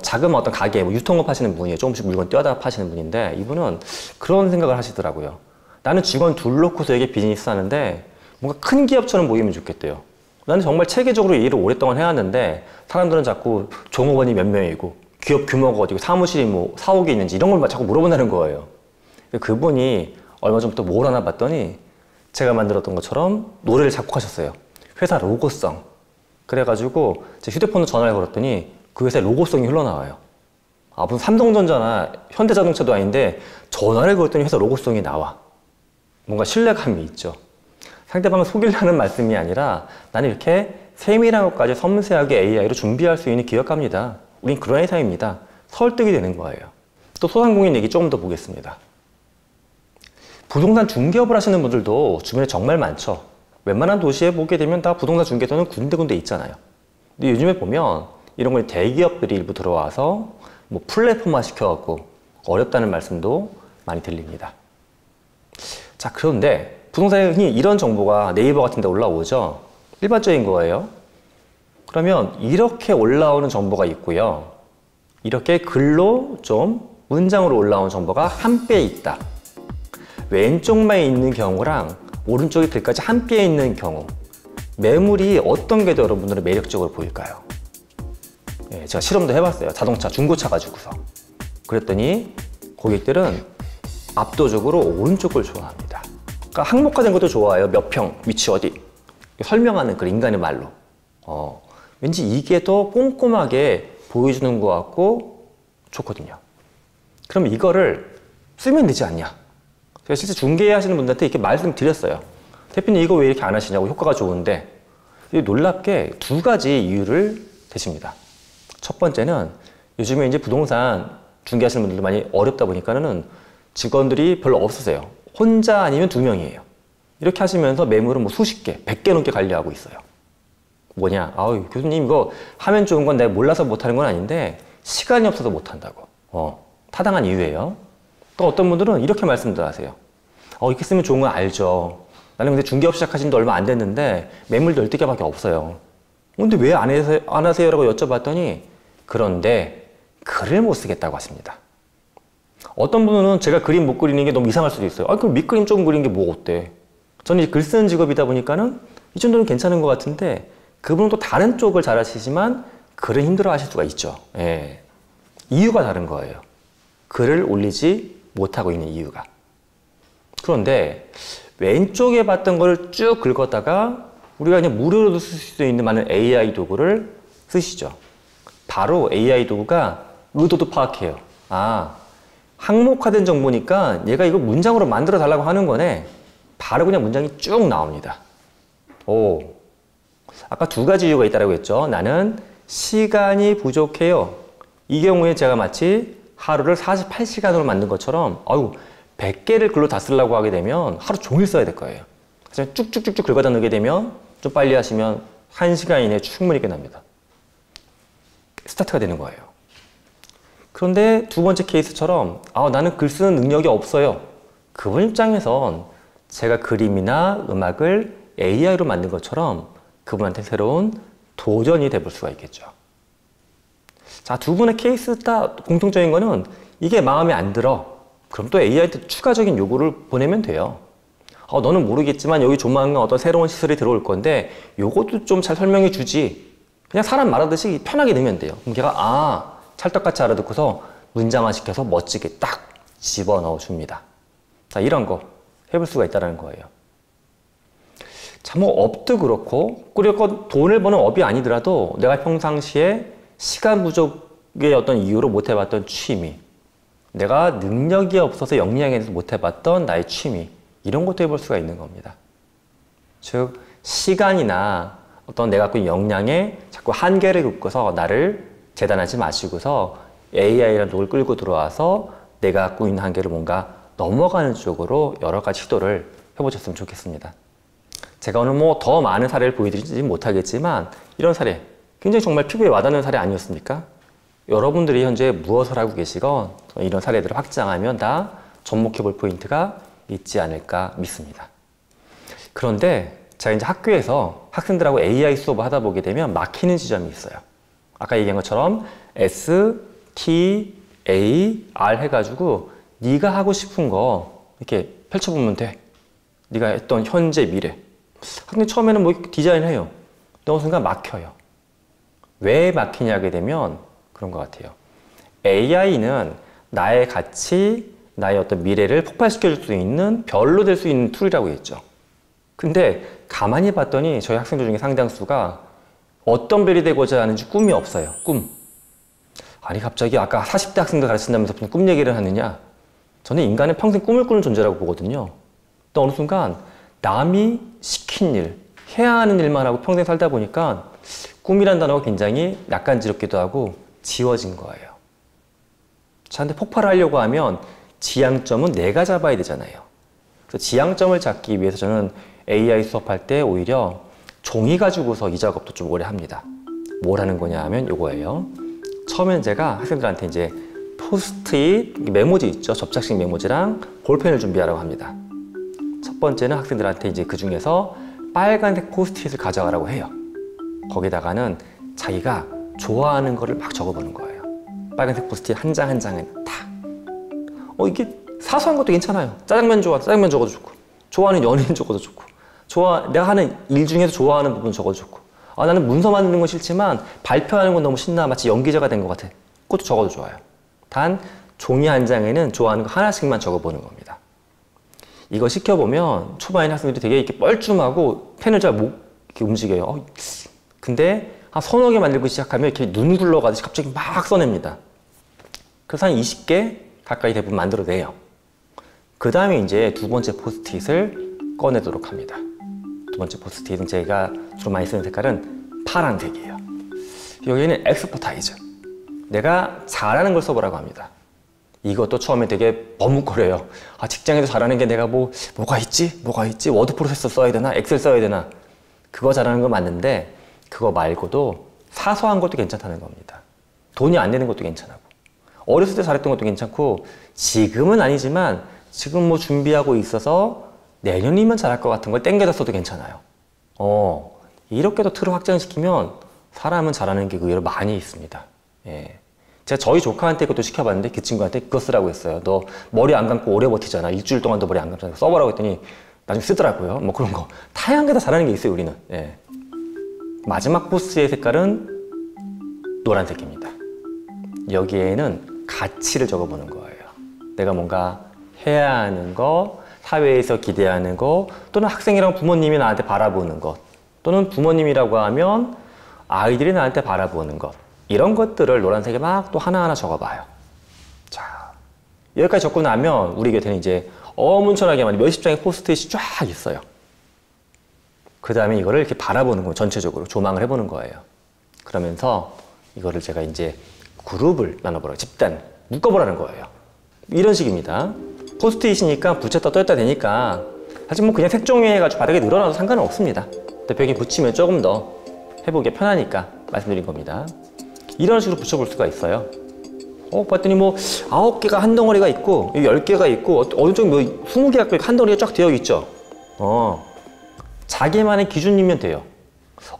자그마한 어떤 가게, 유통업 하시는 분이에요. 조금씩 물건 떼어다 파시는 분인데 이분은 그런 생각을 하시더라고요. 나는 직원 둘 놓고서 이게 비즈니스 하는데 뭔가 큰 기업처럼 보이면 좋겠대요. 나는 정말 체계적으로 일을 오랫동안 해왔는데 사람들은 자꾸 종업원이 몇 명이고 기업 규모가 어디고 사무실이 뭐 4, 5개 있는지 이런 걸 자꾸 물어본다는 거예요. 그분이 얼마 전부터 뭘 하나 봤더니 제가 만들었던 것처럼 노래를 작곡하셨어요. 회사 로고송. 그래가지고 제 휴대폰으로 전화를 걸었더니 그 회사의 로고송이 흘러나와요. 무슨 삼성전자나 현대자동차도 아닌데 전화를 걸었더니 회사 로고송이 나와. 뭔가 신뢰감이 있죠. 상대방을 속이려는 말씀이 아니라 나는 이렇게 세밀한 것까지 섬세하게 AI로 준비할 수 있는 기업가입니다. 우린 그런 회사입니다. 설득이 되는 거예요. 또 소상공인 얘기 조금 더 보겠습니다. 부동산 중개업을 하시는 분들도 주변에 정말 많죠. 웬만한 도시에 보게 되면 다 부동산 중개소는 군데군데 있잖아요. 근데 요즘에 보면 이런 걸 대기업들이 일부 들어와서 뭐 플랫폼화 시켜갖고 어렵다는 말씀도 많이 들립니다. 자, 그런데 부동산에 흔히 이런 정보가 네이버 같은 데 올라오죠. 일반적인 거예요. 그러면 이렇게 올라오는 정보가 있고요. 이렇게 글로 좀 문장으로 올라오는 정보가 함께 있다. 왼쪽만 있는 경우랑 오른쪽에 글까지 함께 있는 경우 매물이 어떤 게 더 여러분들은 매력적으로 보일까요? 예, 제가 실험도 해봤어요. 자동차, 중고차 가지고서. 그랬더니 고객들은 압도적으로 오른쪽 걸 좋아합니다. 그러니까 항목화된 것도 좋아요. 몇 평, 위치 어디. 설명하는 그 인간의 말로. 왠지 이게 더 꼼꼼하게 보여주는 것 같고 좋거든요. 그럼 이거를 쓰면 되지 않냐? 제가 실제 중개하시는 분들한테 이렇게 말씀드렸어요. 대표님 이거 왜 이렇게 안 하시냐고, 효과가 좋은데. 놀랍게 두 가지 이유를 대십니다. 첫 번째는 요즘에 이제 부동산 중개하시는 분들도 많이 어렵다 보니까는 직원들이 별로 없으세요. 혼자 아니면 2명이에요. 이렇게 하시면서 매물은 뭐 수십 개, 100개 넘게 관리하고 있어요. 뭐냐? 아우, 교수님 이거 하면 좋은 건 내가 몰라서 못하는 건 아닌데 시간이 없어서 못한다고. 타당한 이유예요. 또 어떤 분들은 이렇게 말씀들 하세요. 이렇게 쓰면 좋은 건 알죠. 나는 근데 중개업 시작하신 지 얼마 안 됐는데 매물도 10개밖에 없어요. 근데 왜 안 하세요? 라고 여쭤봤더니 그런데 글을 못 쓰겠다고 하십니다. 어떤 분은 제가 그림 못 그리는 게 너무 이상할 수도 있어요. 그럼 밑그림 조금 그리는 게 뭐 어때? 저는 글 쓰는 직업이다 보니까는 이 정도는 괜찮은 것 같은데 그분은 또 다른 쪽을 잘 하시지만 글을 힘들어 하실 수가 있죠. 예. 이유가 다른 거예요. 글을 올리지 못하고 있는 이유가. 그런데 왼쪽에 봤던 걸 쭉 긁었다가 우리가 그냥 무료로 쓸 수 있는 많은 AI 도구를 쓰시죠. 바로 AI 도구가 의도도 파악해요. 항목화된 정보니까 얘가 이거 문장으로 만들어 달라고 하는 거네. 바로 그냥 문장이 쭉 나옵니다. 아까 두 가지 이유가 있다고 했죠. 나는 시간이 부족해요. 이 경우에 제가 마치 하루를 48시간으로 만든 것처럼 100개를 글로 다 쓰려고 하게 되면 하루 종일 써야 될 거예요. 그래서 쭉쭉쭉쭉 긁어다 넣게 되면 좀 빨리 하시면 1시간 이내에 충분히 끝납니다. 스타트가 되는 거예요. 그런데 두 번째 케이스처럼 나는 글 쓰는 능력이 없어요. 그분 입장에선 제가 그림이나 음악을 AI로 만든 것처럼 그분한테 새로운 도전이 돼볼 수가 있겠죠. 자, 두 분의 케이스 다 공통적인 거는 이게 마음에 안 들어. 그럼 또 AI한테 추가적인 요구를 보내면 돼요. 너는 모르겠지만 여기 조만간 어떤 새로운 시설이 들어올 건데 요것도 좀 잘 설명해 주지. 그냥 사람 말하듯이 편하게 넣으면 돼요. 그럼 걔가 찰떡같이 알아듣고서 문장화 시켜서 멋지게 딱 집어넣어 줍니다. 자, 이런 거 해볼 수가 있다는 거예요. 자, 뭐 업도 그렇고, 그리고 돈을 버는 업이 아니더라도 내가 평상시에 시간 부족의 어떤 이유로 못 해봤던 취미, 내가 능력이 없어서 역량이 있어서 못 해봤던 나의 취미, 이런 것도 해볼 수가 있는 겁니다. 즉, 시간이나 어떤 내가 갖고 있는 역량에 자꾸 한계를 겪고서 나를 재단하지 마시고서 AI라는 쪽을 끌고 들어와서 내가 갖고 있는 한계를 뭔가 넘어가는 쪽으로 여러 가지 시도를 해보셨으면 좋겠습니다. 제가 오늘 뭐 더 많은 사례를 보여드리지 못하겠지만 이런 사례, 굉장히 정말 피부에 와닿는 사례 아니었습니까? 여러분들이 현재 무엇을 하고 계시건 이런 사례들을 확장하면 다 접목해 볼 포인트가 있지 않을까 믿습니다. 그런데 제가 이제 학교에서 학생들하고 AI 수업을 하다 보게 되면 막히는 지점이 있어요. 아까 얘기한 것처럼 S, T, A, R 해가지고 네가 하고 싶은 거 이렇게 펼쳐보면 돼. 네가 했던 현재, 미래. 학생이 처음에는 뭐 디자인해요. 근데 어느 순간 막혀요. 왜 막히냐게 되면 그런 것 같아요. AI는 나의 가치, 나의 어떤 미래를 폭발시켜줄 수 있는 별로 될 수 있는 툴이라고 했죠. 근데 가만히 봤더니 저희 학생들 중에 상당수가 어떤 별이 되고자 하는지 꿈이 없어요. 꿈. 아니 갑자기 아까 40대 학생들 가르친다면서 무슨 꿈 얘기를 하느냐. 저는 인간은 평생 꿈을 꾸는 존재라고 보거든요. 또 어느 순간 남이 시킨 일, 해야 하는 일만 하고 평생 살다 보니까 꿈이란 단어가 굉장히 낯간지럽기도 하고 지워진 거예요. 자, 근데 폭발하려고 하면 지향점은 내가 잡아야 되잖아요. 그래서 지향점을 잡기 위해서 저는 AI 수업할 때 오히려 종이 가지고서 이 작업도 좀 오래 합니다. 뭘 하는 거냐 하면 요거예요. 처음엔 제가 학생들한테 이제 포스트잇 메모지 있죠. 접착식 메모지랑 볼펜을 준비하라고 합니다. 첫 번째는 학생들한테 이제 그 중에서 빨간색 포스트잇을 가져가라고 해요. 거기다가는 자기가 좋아하는 거를 막 적어보는 거예요. 빨간색 포스트잇 한 장 한 장에 탁. 이게 사소한 것도 괜찮아요. 짜장면 좋아, 짜장면 적어도 좋고, 좋아하는 연예인 적어도 좋고, 내가 하는 일 중에서 좋아하는 부분 적어도 좋고, 나는 문서 만드는 건 싫지만 발표하는 건 너무 신나, 마치 연기자가 된 것 같아. 그것도 적어도 좋아요. 단 종이 한 장에는 좋아하는 거 하나씩만 적어보는 겁니다. 이거 시켜보면 초반에 학생들이 되게 이렇게 뻘쭘하고 펜을 잘 못 움직여요. 근데 한 서너 개 만들고 시작하면 이렇게 눈 굴러가듯이 갑자기 막 써냅니다. 그래서 한 20개 가까이 대부분 만들어내요. 그 다음에 이제 두 번째 포스트잇을 꺼내도록 합니다. 두 번째 포스트잇은 제가 주로 많이 쓰는 색깔은 파란색이에요. 여기는 엑스퍼타이즈. 내가 잘하는 걸 써보라고 합니다. 이것도 처음에 되게 버뭇거려요. 직장에서 잘하는 게 내가 뭐가 있지? 워드 프로세서 써야 되나? 엑셀 써야 되나? 그거 잘하는 건 맞는데 그거 말고도 사소한 것도 괜찮다는 겁니다. 돈이 안 되는 것도 괜찮고, 어렸을 때 잘했던 것도 괜찮고, 지금은 아니지만 지금 뭐 준비하고 있어서 내년이면 잘할 것 같은 걸 땡겨다 써도 괜찮아요. 이렇게도 틀을 확장시키면 사람은 잘하는 게 의외로 많이 있습니다. 예. 제가 저희 조카한테 그것도 시켜봤는데 그 친구한테 그거 쓰라고 했어요. 너 머리 안 감고 오래 버티잖아. 일주일 동안도 머리 안 감잖아. 써보라고 했더니 나중에 쓰더라고요. 뭐 그런 거. 다양한 게 다 잘하는 게 있어요, 우리는. 예. 마지막 포스의 색깔은 노란색입니다. 여기에는 가치를 적어보는 거예요. 내가 뭔가 해야 하는 거, 사회에서 기대하는 거, 또는 학생이랑 부모님이 나한테 바라보는 것, 또는 부모님이라고 하면 아이들이 나한테 바라보는 것, 이런 것들을 노란색에 막 또 하나하나 적어봐요. 자, 여기까지 적고 나면 우리 곁에는 이제 어문천하게만 몇십 장의 포스트잇이 쫙 있어요. 그 다음에 이거를 이렇게 바라보는 거예요. 전체적으로 조망을 해보는 거예요. 그러면서 이거를 제가 이제 그룹을 나눠보라고, 집단, 묶어보라는 거예요. 이런 식입니다. 포스트잇이니까 붙였다 떴다 되니까 사실 뭐 그냥 색종이 해가지고 바닥에 늘어나도 상관은 없습니다. 근데 벽에 붙이면 조금 더 해보기 편하니까 말씀드린 겁니다. 이런 식으로 붙여볼 수가 있어요. 봤더니 뭐 9개가 한 덩어리가 있고 10개가 있고 어느 쪽 뭐 20개가 한 덩어리가 쫙 되어 있죠. 자기만의 기준이면 돼요.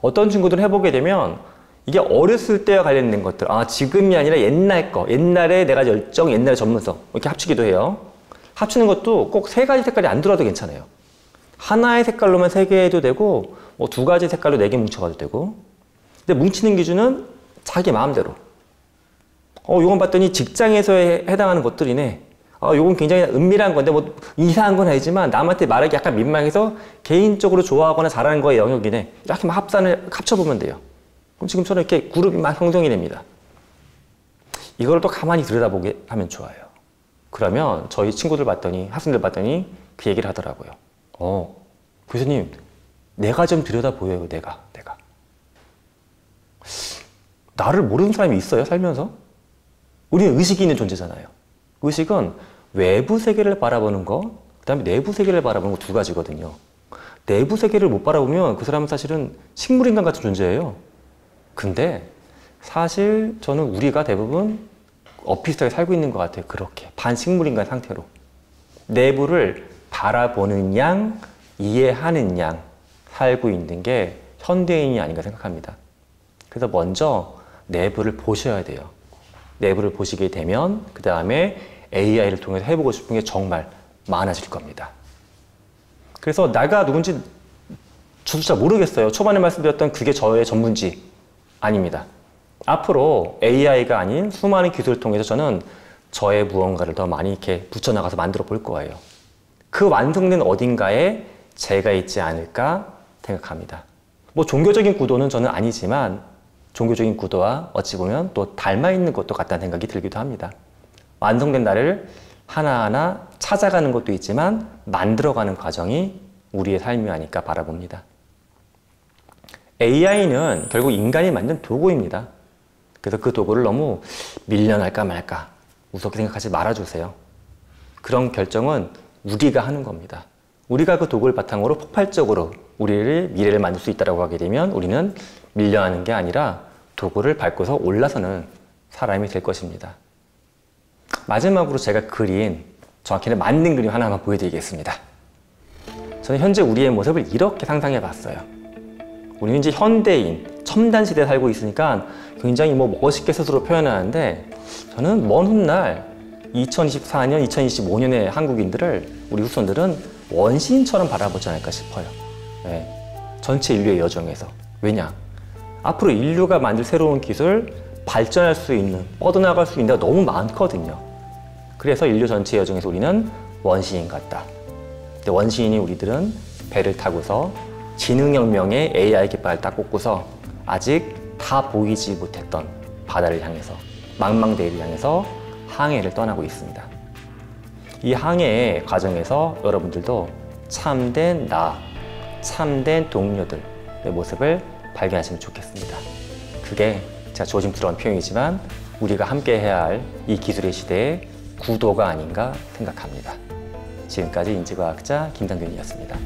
어떤 친구들은 해보게 되면 이게 어렸을 때와 관련된 것들, 지금이 아니라 옛날 거, 옛날에 내가 열정, 옛날의 전문성 이렇게 합치기도 해요. 합치는 것도 꼭 3가지 색깔이 안 들어도 괜찮아요. 하나의 색깔로만 3개 해도 되고 뭐 2가지 색깔로 4개 뭉쳐가도 되고. 근데 뭉치는 기준은 자기 마음대로. 요건 봤더니 직장에서 해당하는 것들이네. 요건 굉장히 은밀한 건데 뭐 이상한 건 아니지만 남한테 말하기 약간 민망해서 개인적으로 좋아하거나 잘하는 거의 영역이네. 이렇게 막 합쳐보면 돼요. 그럼 지금처럼 이렇게 그룹이 막 형성이 됩니다. 이걸 또 가만히 들여다보게 하면 좋아요. 그러면 저희 친구들 봤더니, 학생들 봤더니 그 얘기를 하더라고요. 교수님, 내가 좀 들여다보여요, 내가. 나를 모르는 사람이 있어요, 살면서? 우리는 의식이 있는 존재잖아요. 의식은 외부 세계를 바라보는 거, 그 다음에 내부 세계를 바라보는 거 2가지거든요. 내부 세계를 못 바라보면 그 사람은 사실은 식물인간 같은 존재예요. 근데 사실 저는 우리가 대부분 비슷하게 살고 있는 것 같아요. 그렇게 반식물인간 상태로 내부를 바라보는 양, 이해하는 양 살고 있는 게 현대인이 아닌가 생각합니다. 그래서 먼저 내부를 보셔야 돼요. 내부를 보시게 되면 그 다음에 AI를 통해서 해보고 싶은 게 정말 많아질 겁니다. 그래서 내가 누군지 저도 잘 모르겠어요. 초반에 말씀드렸던 그게 저의 전문지 아닙니다. 앞으로 AI가 아닌 수많은 기술을 통해서 저는 저의 무언가를 더 많이 이렇게 붙여나가서 만들어 볼 거예요. 그 완성된 어딘가에 제가 있지 않을까 생각합니다. 뭐 종교적인 구도는 저는 아니지만 종교적인 구도와 어찌 보면 또 닮아 있는 것도 같다는 생각이 들기도 합니다. 완성된 나를 하나하나 찾아가는 것도 있지만 만들어가는 과정이 우리의 삶이 아닐까 바라봅니다. AI는 결국 인간이 만든 도구입니다. 그래서 그 도구를 너무 밀려날까 말까 무섭게 생각하지 말아주세요. 그런 결정은 우리가 하는 겁니다. 우리가 그 도구를 바탕으로 폭발적으로 우리를 미래를 만들 수 있다고 하게 되면 우리는 밀려나는 게 아니라 도구를 밟고서 올라서는 사람이 될 것입니다. 마지막으로 제가 그린, 정확히는 만든 그림 하나만 보여드리겠습니다. 저는 현재 우리의 모습을 이렇게 상상해 봤어요. 우리는 이제 현대인, 첨단 시대에 살고 있으니까 굉장히 뭐 멋있게 스스로 표현하는데 저는 먼 훗날 2024년, 2025년의 한국인들을 우리 후손들은 원시인처럼 바라보지 않을까 싶어요. 네. 전체 인류의 여정에서. 왜냐? 앞으로 인류가 만들 새로운 기술, 발전할 수 있는, 뻗어나갈 수 있는 데가 너무 많거든요. 그래서 인류 전체 여정에서 우리는 원시인 같다. 근데 원시인이 우리들은 배를 타고서 지능혁명의 AI 깃발을 딱 꽂고서 아직 다 보이지 못했던 바다를 향해서, 망망대해를 향해서 항해를 떠나고 있습니다. 이 항해의 과정에서 여러분들도 참된 나, 참된 동료들의 모습을 발견하시면 좋겠습니다. 그게 제가 조심스러운 표현이지만 우리가 함께 해야 할 이 기술의 시대의 구도가 아닌가 생각합니다. 지금까지 인지과학자 김상균이었습니다.